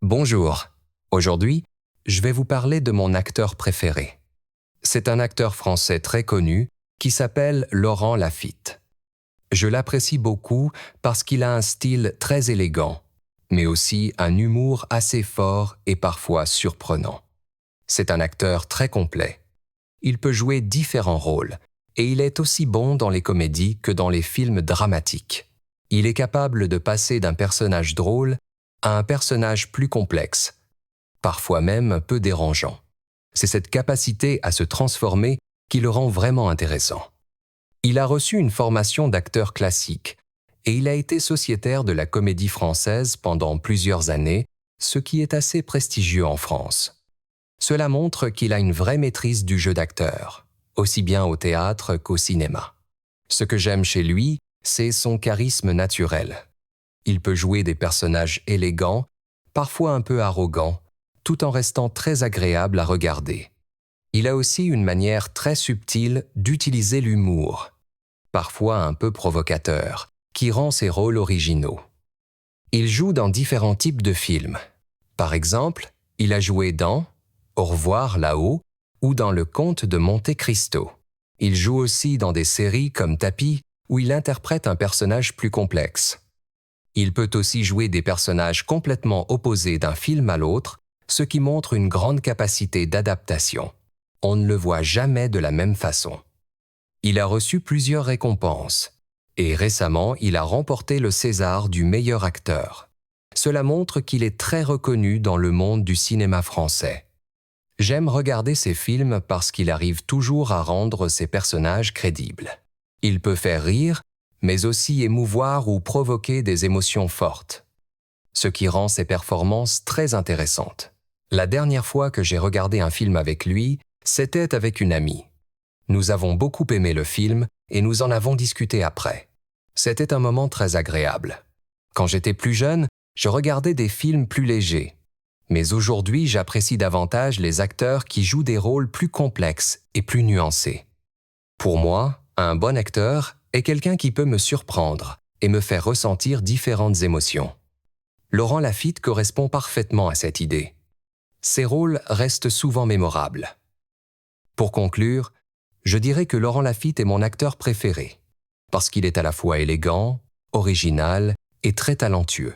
Bonjour. Aujourd'hui, je vais vous parler de mon acteur préféré. C'est un acteur français très connu qui s'appelle Laurent Lafitte. Je l'apprécie beaucoup parce qu'il a un style très élégant, mais aussi un humour assez fort et parfois surprenant. C'est un acteur très complet. Il peut jouer différents rôles et il est aussi bon dans les comédies que dans les films dramatiques. Il est capable de passer d'un personnage drôle à un personnage plus complexe, parfois même peu dérangeant. C'est cette capacité à se transformer qui le rend vraiment intéressant. Il a reçu une formation d'acteur classique et il a été sociétaire de la Comédie Française pendant plusieurs années, ce qui est assez prestigieux en France. Cela montre qu'il a une vraie maîtrise du jeu d'acteur, aussi bien au théâtre qu'au cinéma. Ce que j'aime chez lui, c'est son charisme naturel. Il peut jouer des personnages élégants, parfois un peu arrogants, tout en restant très agréable à regarder. Il a aussi une manière très subtile d'utiliser l'humour, parfois un peu provocateur, qui rend ses rôles originaux. Il joue dans différents types de films. Par exemple, il a joué dans Au revoir là-haut ou dans Le Comte de Monte Cristo. Il joue aussi dans des séries comme Tapis, où il interprète un personnage plus complexe. Il peut aussi jouer des personnages complètement opposés d'un film à l'autre, ce qui montre une grande capacité d'adaptation. On ne le voit jamais de la même façon. Il a reçu plusieurs récompenses, et récemment, il a remporté le César du meilleur acteur. Cela montre qu'il est très reconnu dans le monde du cinéma français. J'aime regarder ses films parce qu'il arrive toujours à rendre ses personnages crédibles. Il peut faire rire, mais aussi émouvoir ou provoquer des émotions fortes, ce qui rend ses performances très intéressantes. La dernière fois que j'ai regardé un film avec lui, c'était avec une amie. Nous avons beaucoup aimé le film et nous en avons discuté après. C'était un moment très agréable. Quand j'étais plus jeune, je regardais des films plus légers. Mais aujourd'hui, j'apprécie davantage les acteurs qui jouent des rôles plus complexes et plus nuancés. Pour moi, un bon acteur est quelqu'un qui peut me surprendre et me faire ressentir différentes émotions. Laurent Lafitte correspond parfaitement à cette idée. Ses rôles restent souvent mémorables. Pour conclure, je dirais que Laurent Lafitte est mon acteur préféré, parce qu'il est à la fois élégant, original et très talentueux.